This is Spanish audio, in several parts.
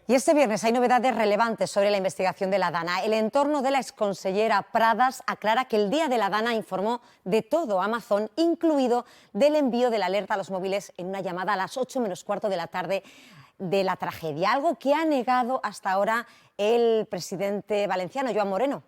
Y este viernes hay novedades relevantes sobre la investigación de la DANA. El entorno de la exconsellera Pradas aclara que el día de la DANA informó de todo a Amazon, incluido del envío de la alerta a los móviles en una llamada a las 8 menos cuarto de la tarde de la tragedia, algo que ha negado hasta ahora el presidente valenciano, Joan Moreno.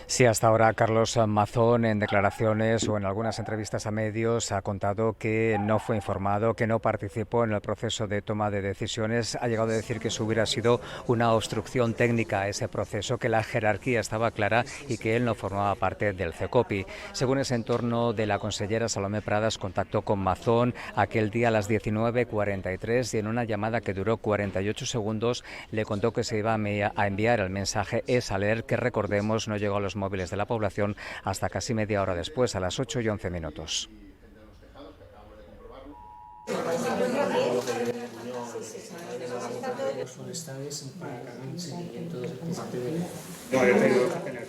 Sí, hasta ahora Carlos Mazón en declaraciones o en algunas entrevistas a medios ha contado que no fue informado, que no participó en el proceso de toma de decisiones. Ha llegado a decir que eso hubiera sido una obstrucción técnica a ese proceso, que la jerarquía estaba clara y que él no formaba parte del CECOPI. Según ese entorno de la consellera, Salomé Pradas contactó con Mazón aquel día a las 19:43 y en una llamada que duró 48 segundos le contó que se iba a enviar el mensaje EsAler, que recordemos no llegó a los móviles de la población hasta casi media hora después, a las 8:11.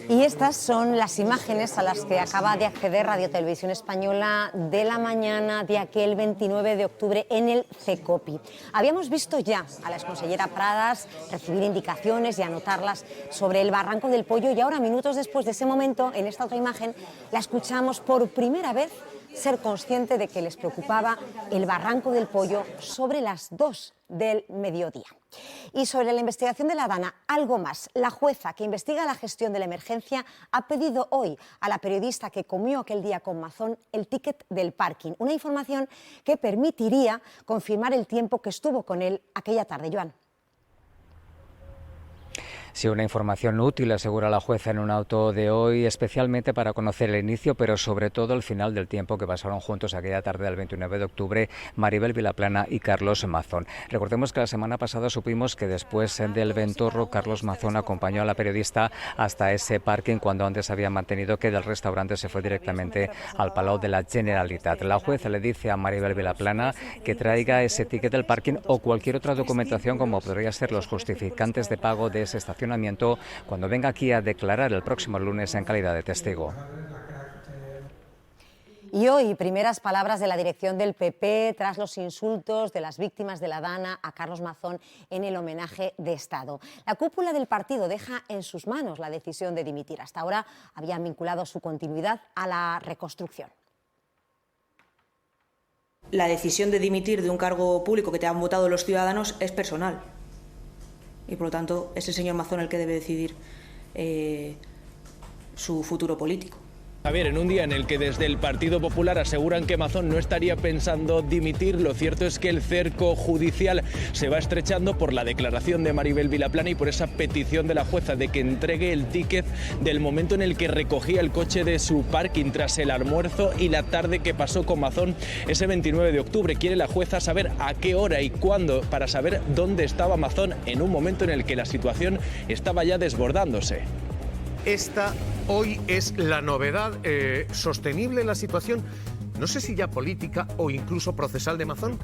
Y estas son las imágenes a las que acaba de acceder Radio Televisión Española de la mañana de aquel 29 de octubre en el CECOPI. Habíamos visto ya a la exconsellera Pradas recibir indicaciones y anotarlas sobre el Barranco del Pollo, y ahora, minutos después de ese momento, en esta otra imagen, la escuchamos por primera vez ser consciente de que les preocupaba el Barranco del Pollo sobre las 2 del mediodía. Y sobre la investigación de la DANA, algo más. La jueza que investiga la gestión de la emergencia ha pedido hoy a la periodista que comió aquel día con Mazón el ticket del parking, una información que permitiría confirmar el tiempo que estuvo con él aquella tarde. Joan. Sí, una información útil, asegura la jueza en un auto de hoy, especialmente para conocer el inicio, pero sobre todo el final del tiempo que pasaron juntos aquella tarde del 29 de octubre Maribel Vilaplana y Carlos Mazón. Recordemos que la semana pasada supimos que después del ventorro, Carlos Mazón acompañó a la periodista hasta ese parking, cuando antes había mantenido que del restaurante se fue directamente al Palau de la Generalitat. La jueza le dice a Maribel Vilaplana que traiga ese ticket del parking o cualquier otra documentación, como podría ser los justificantes de pago de ese estacionamiento, cuando venga aquí a declarar el próximo lunes en calidad de testigo. Y hoy, primeras palabras de la dirección del PP tras los insultos de las víctimas de la DANA a Carlos Mazón en el homenaje de Estado. La cúpula del partido deja en sus manos la decisión de dimitir. Hasta ahora habían vinculado su continuidad a la reconstrucción. La decisión de dimitir de un cargo público que te han votado los ciudadanos es personal. Y por lo tanto es el señor Mazón el que debe decidir su futuro político. Javier, en un día en el que desde el Partido Popular aseguran que Mazón no estaría pensando dimitir, lo cierto es que el cerco judicial se va estrechando por la declaración de Maribel Vilaplana y por esa petición de la jueza de que entregue el ticket del momento en el que recogía el coche de su parking tras el almuerzo y la tarde que pasó con Mazón ese 29 de octubre. Quiere la jueza saber a qué hora y cuándo, para saber dónde estaba Mazón en un momento en el que la situación estaba ya desbordándose. Esta hoy es la novedad sostenible en la situación, no sé si ya política o incluso procesal de Mazón.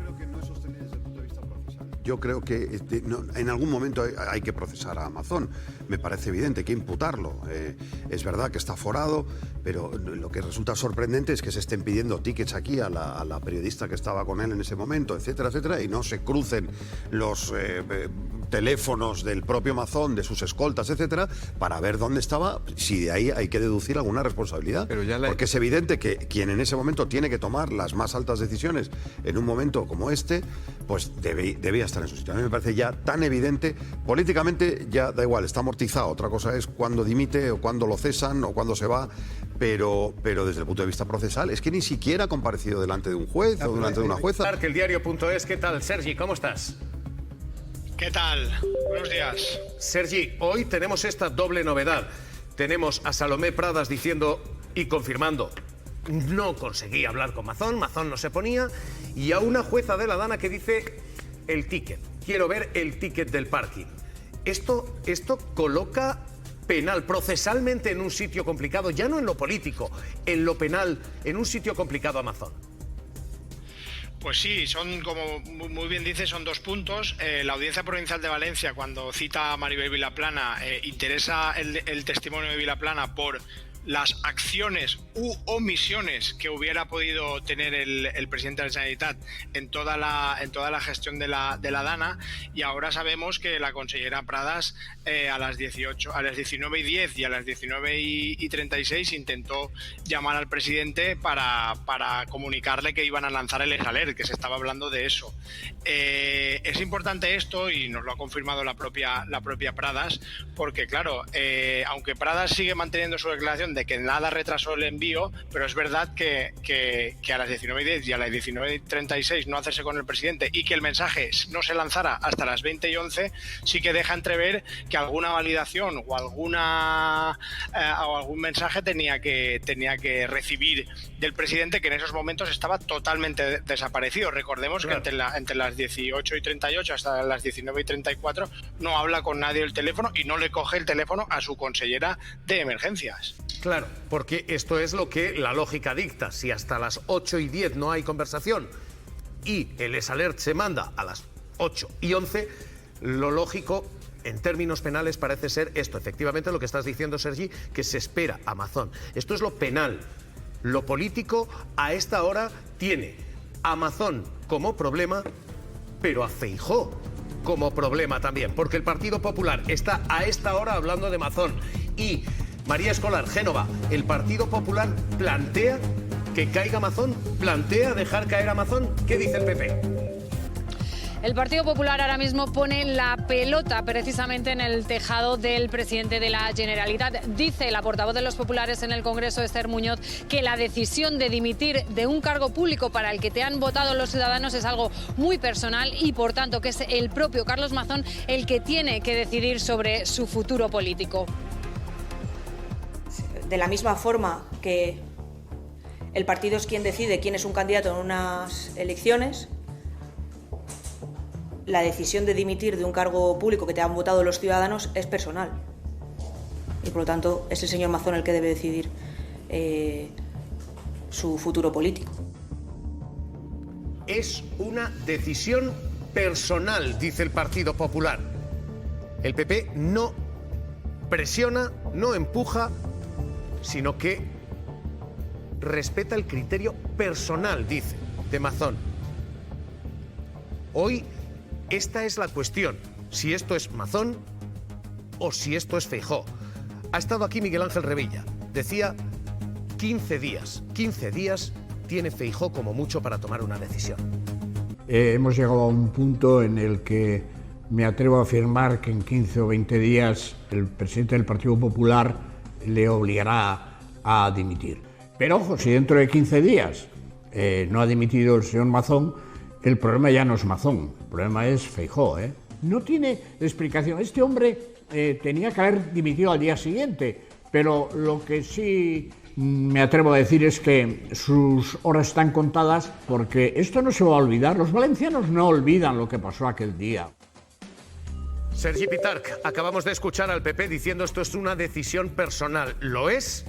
Yo creo que en algún momento hay que procesar a Mazón. Me parece evidente, hay que imputarlo. Es verdad que está aforado, pero lo que resulta sorprendente es que se estén pidiendo tickets aquí a la periodista que estaba con él en ese momento, etcétera, etcétera, y no se crucen los teléfonos del propio Mazón, de sus escoltas, etcétera, para ver dónde estaba, si de ahí hay que deducir alguna responsabilidad. Porque es evidente que quien en ese momento tiene que tomar las más altas decisiones en un momento como este, pues debía estar en su sitio. A mí me parece ya tan evidente, políticamente ya da igual, está amortizado. Otra cosa es cuándo dimite o cuándo lo cesan o cuándo se va, pero desde el punto de vista procesal es que ni siquiera ha comparecido delante de un juez o delante de una jueza. Que el diario.es, ¿qué tal? Sergi, ¿cómo estás? ¿Qué tal? Buenos días. Sergi, hoy tenemos esta doble novedad. Tenemos a Salomé Pradas diciendo y confirmando: no conseguí hablar con Mazón, Mazón no se ponía, y a una jueza de la DANA que dice: el ticket, quiero ver el ticket del parking. Esto coloca penal, procesalmente, en un sitio complicado, ya no en lo político, en lo penal, en un sitio complicado a Mazón. Pues sí, son, como muy bien dice, son dos puntos. La Audiencia Provincial de Valencia, cuando cita a Maribel Vilaplana, interesa el testimonio de Vilaplana por las acciones u omisiones que hubiera podido tener el presidente de la Generalitat en toda la gestión de la DANA, y ahora sabemos que la consellera Pradas a las 19:10 y a las 19:36 intentó llamar al presidente para comunicarle que iban a lanzar el ESALER, que se estaba hablando de eso. Es importante esto, y nos lo ha confirmado la propia Pradas, porque claro, aunque Pradas sigue manteniendo su declaración de que nada retrasó el envío, pero es verdad que a las 19:10 y a las 19:36 no hacerse con el presidente y que el mensaje no se lanzara hasta las 20:11, sí que deja entrever que alguna validación o algún mensaje tenía que recibir del presidente, que en esos momentos estaba totalmente desaparecido. Recordemos que entre las 18:38 hasta las 19:34 no habla con nadie el teléfono y no le coge el teléfono a su consellera de emergencias. Claro, porque esto es lo que la lógica dicta. Si hasta las 8:10 no hay conversación y el ESALER se manda a las 8:11, lo lógico en términos penales parece ser esto. Efectivamente, lo que estás diciendo, Sergi, que se espera a Mazón. Esto es lo penal. Lo político a esta hora tiene a Mazón como problema, pero a Feijóo como problema también, porque el Partido Popular está a esta hora hablando de Mazón. Y María Escolar, Génova, ¿el Partido Popular plantea que caiga Mazón? ¿Plantea dejar caer a Mazón? ¿Qué dice el PP? El Partido Popular ahora mismo pone la pelota precisamente en el tejado del presidente de la Generalitat. Dice la portavoz de los populares en el Congreso, Esther Muñoz, que la decisión de dimitir de un cargo público para el que te han votado los ciudadanos es algo muy personal y, por tanto, que es el propio Carlos Mazón el que tiene que decidir sobre su futuro político. De la misma forma que el partido es quien decide quién es un candidato en unas elecciones, la decisión de dimitir de un cargo público que te han votado los ciudadanos es personal. Y por lo tanto es el señor Mazón el que debe decidir su futuro político. Es una decisión personal, dice el Partido Popular. El PP no presiona, no empuja, sino que respeta el criterio personal, dice, de Mazón. Hoy esta es la cuestión, si esto es Mazón o si esto es Feijóo. Ha estado aquí Miguel Ángel Revilla, decía 15 días tiene Feijóo como mucho para tomar una decisión. Hemos llegado a un punto en el que me atrevo a afirmar que en 15 o 20 días el presidente del Partido Popular le obligará a dimitir. Pero ojo, si dentro de 15 días no ha dimitido el señor Mazón, el problema ya no es Mazón, el problema es Feijóo. No tiene explicación. Este hombre tenía que haber dimitido al día siguiente, pero lo que sí me atrevo a decir es que sus horas están contadas, porque esto no se va a olvidar. Los valencianos no olvidan lo que pasó aquel día. Sergi Pitarch, acabamos de escuchar al PP diciendo esto es una decisión personal. ¿Lo es?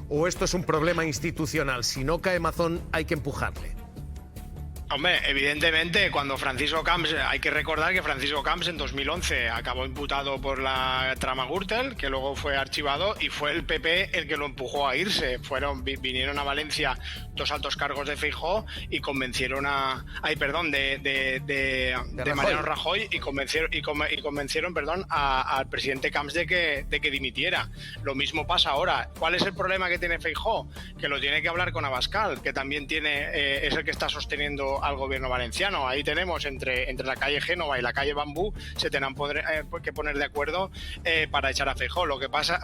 ¿O esto es un problema institucional? Si no cae Mazón, hay que empujarle. Hombre, evidentemente, cuando Francisco Camps, hay que recordar que Francisco Camps en 2011 acabó imputado por la trama Gürtel, que luego fue archivado, y fue el PP el que lo empujó a irse. Vinieron a Valencia dos altos cargos de Feijóo y convencieron de Mariano Rajoy y convencieron al presidente Camps de que dimitiera. Lo mismo pasa ahora. ¿Cuál es el problema que tiene Feijóo? Que lo tiene que hablar con Abascal, que también es el que está sosteniendo al gobierno valenciano. Ahí tenemos entre la calle Génova y la calle Bambú, se tendrán que poner de acuerdo para echar a Feijóo,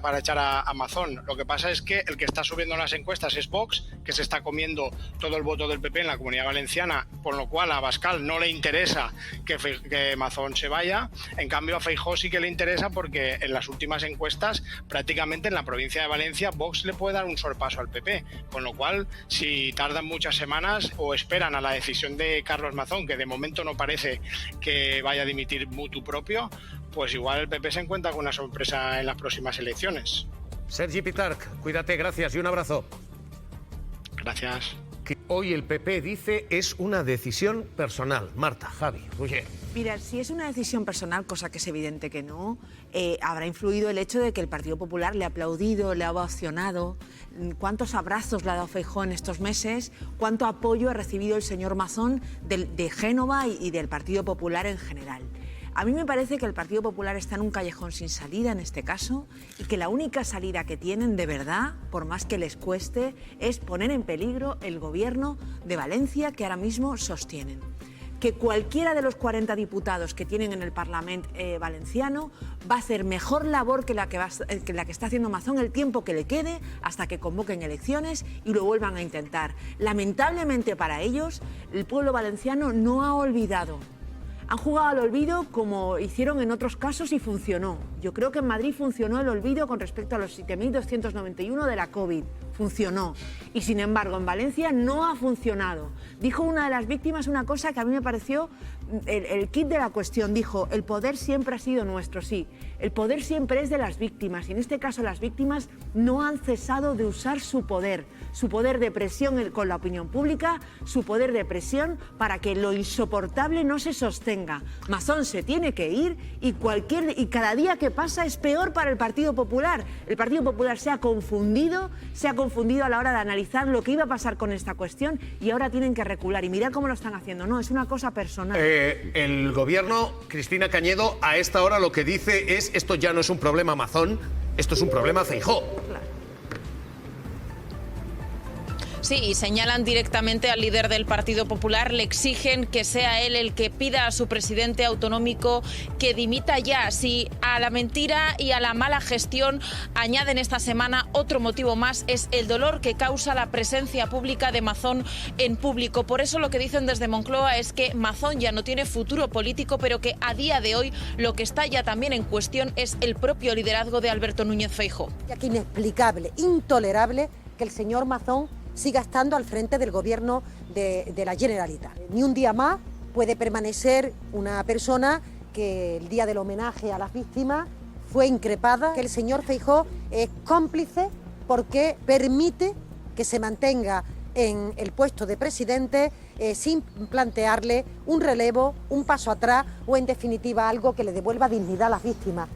para echar a Mazón. Lo que pasa es que el que está subiendo las encuestas es Vox, que se está comiendo todo el voto del PP en la Comunidad Valenciana, por lo cual a Abascal no le interesa que Mazón se vaya. En cambio a Feijóo sí que le interesa, porque en las últimas encuestas prácticamente en la provincia de Valencia Vox le puede dar un sorpaso al PP, con lo cual si tardan muchas semanas o esperan a la decisión de Carlos Mazón, que de momento no parece que vaya a dimitir mutu propio, pues igual el PP se encuentra con una sorpresa en las próximas elecciones. Sergi Pitarch, cuídate, gracias y un abrazo. Gracias. que hoy el PP dice es una decisión personal. Marta, Javi, Roger. Mira, si es una decisión personal, cosa que es evidente que no, habrá influido el hecho de que el Partido Popular le ha aplaudido, le ha ovacionado. ¿Cuántos abrazos le ha dado Feijóo en estos meses? ¿Cuánto apoyo ha recibido el señor Mazón de Génova y del Partido Popular en general? A mí me parece que el Partido Popular está en un callejón sin salida en este caso y que la única salida que tienen de verdad, por más que les cueste, es poner en peligro el gobierno de Valencia que ahora mismo sostienen. Que cualquiera de los 40 diputados que tienen en el Parlamento valenciano va a hacer mejor labor que la que está haciendo Mazón el tiempo que le quede hasta que convoquen elecciones y lo vuelvan a intentar. Lamentablemente para ellos, el pueblo valenciano no ha olvidado. Han jugado al olvido como hicieron en otros casos y funcionó. Yo creo que en Madrid funcionó el olvido con respecto a los 7.291 de la COVID. Funcionó. Y sin embargo, en Valencia no ha funcionado. Dijo una de las víctimas una cosa que a mí me pareció el kit de la cuestión. Dijo, el poder siempre ha sido nuestro, sí. El poder siempre es de las víctimas. Y en este caso las víctimas no han cesado de usar su poder de presión con la opinión pública, su poder de presión para que lo insoportable no se sostenga. Mazón se tiene que ir y cada día que pasa es peor para el Partido Popular. El Partido Popular se ha confundido a la hora de analizar lo que iba a pasar con esta cuestión y ahora tienen que recular. Y mirad cómo lo están haciendo. No, es una cosa personal. El gobierno, Cristina Cañedo, a esta hora lo que dice es esto ya no es un problema Mazón, esto es un problema Feijóo. Claro. Sí, y señalan directamente al líder del Partido Popular, le exigen que sea él el que pida a su presidente autonómico que dimita ya. Si a la mentira y a la mala gestión añaden esta semana otro motivo más, es el dolor que causa la presencia pública de Mazón en público. Por eso lo que dicen desde Moncloa es que Mazón ya no tiene futuro político, pero que a día de hoy lo que está ya también en cuestión es el propio liderazgo de Alberto Núñez Feijóo. Es inexplicable, intolerable que el señor Mazón siga estando al frente del gobierno de la Generalitat. Ni un día más puede permanecer una persona que el día del homenaje a las víctimas fue increpada, que el señor Feijóo es cómplice porque permite que se mantenga en el puesto de presidente sin plantearle un relevo, un paso atrás o en definitiva algo que le devuelva dignidad a las víctimas.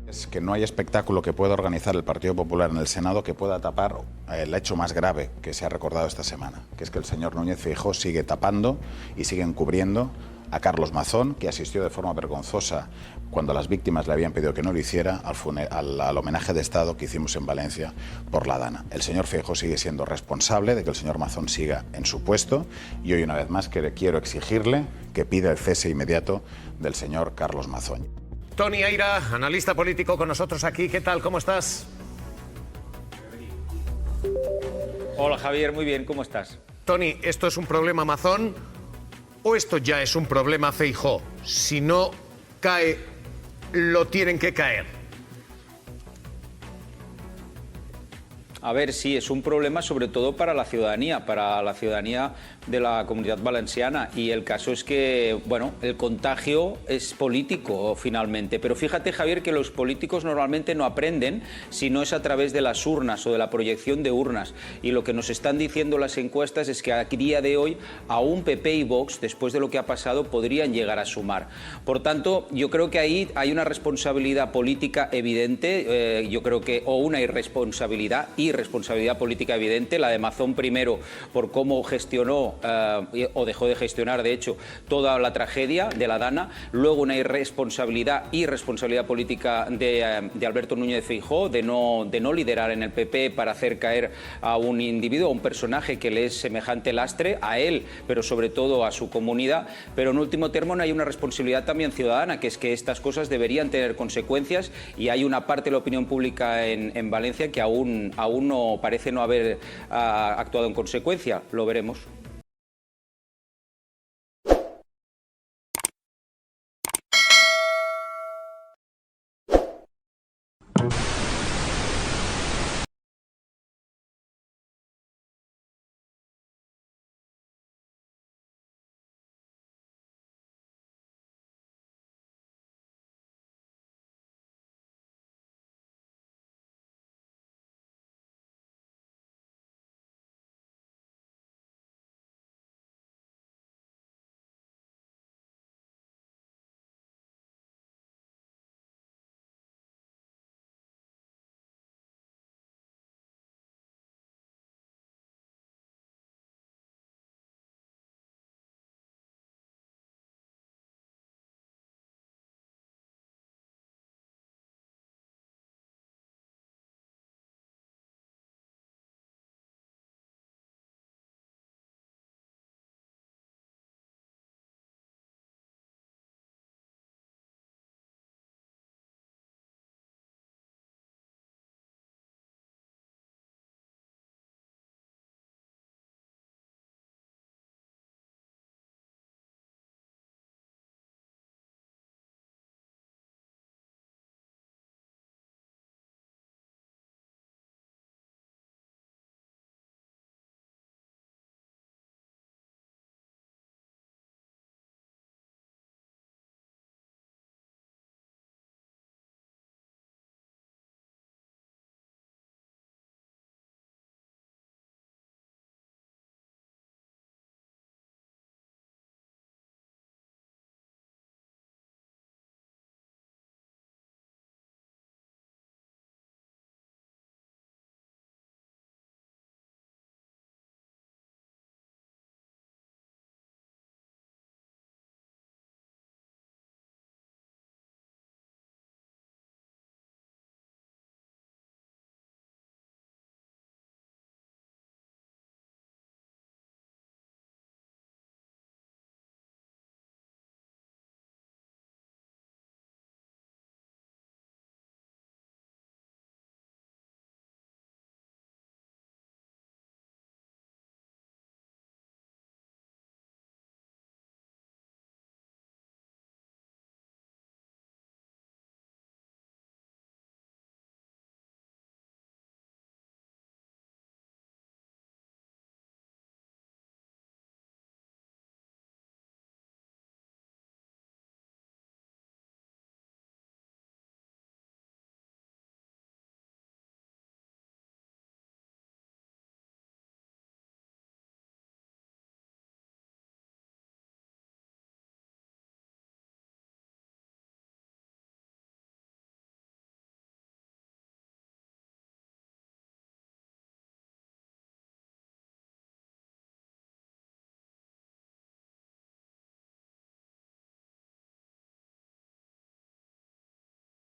Es que no hay espectáculo que pueda organizar el Partido Popular en el Senado que pueda tapar el hecho más grave que se ha recordado esta semana, que es que el señor Núñez Feijóo sigue tapando y sigue encubriendo a Carlos Mazón, que asistió de forma vergonzosa cuando las víctimas le habían pedido que no lo hiciera al homenaje de Estado que hicimos en Valencia por la Dana. El señor Feijóo sigue siendo responsable de que el señor Mazón siga en su puesto y hoy una vez más quiero exigirle que pida el cese inmediato del señor Carlos Mazón. Toni Eira, analista político con nosotros aquí. ¿Qué tal? ¿Cómo estás? Hola Javier, muy bien, ¿cómo estás? Toni, ¿esto es un problema Mazón o esto ya es un problema Feijóo? Si no cae, lo tienen que caer. A ver, sí, es un problema sobre todo para la ciudadanía de la Comunidad Valenciana, y el caso es que, bueno, el contagio es político finalmente, pero fíjate, Javier, que los políticos normalmente no aprenden si no es a través de las urnas o de la proyección de urnas, y lo que nos están diciendo las encuestas es que a día de hoy aún PP y Vox, después de lo que ha pasado, podrían llegar a sumar. Por tanto, yo creo que ahí hay una responsabilidad política evidente, yo creo que, o una irresponsabilidad política evidente, la de Mazón primero por cómo gestionó o dejó de gestionar, de hecho, toda la tragedia de la Dana, luego una irresponsabilidad política de Alberto Núñez Feijóo de no liderar en el PP para hacer caer a un individuo, a un personaje que le es semejante lastre, a él, pero sobre todo a su comunidad. Pero en último término hay una responsabilidad también ciudadana, que es que estas cosas deberían tener consecuencias, y hay una parte de la opinión pública en Valencia que aún no parece no haber actuado en consecuencia. Lo veremos.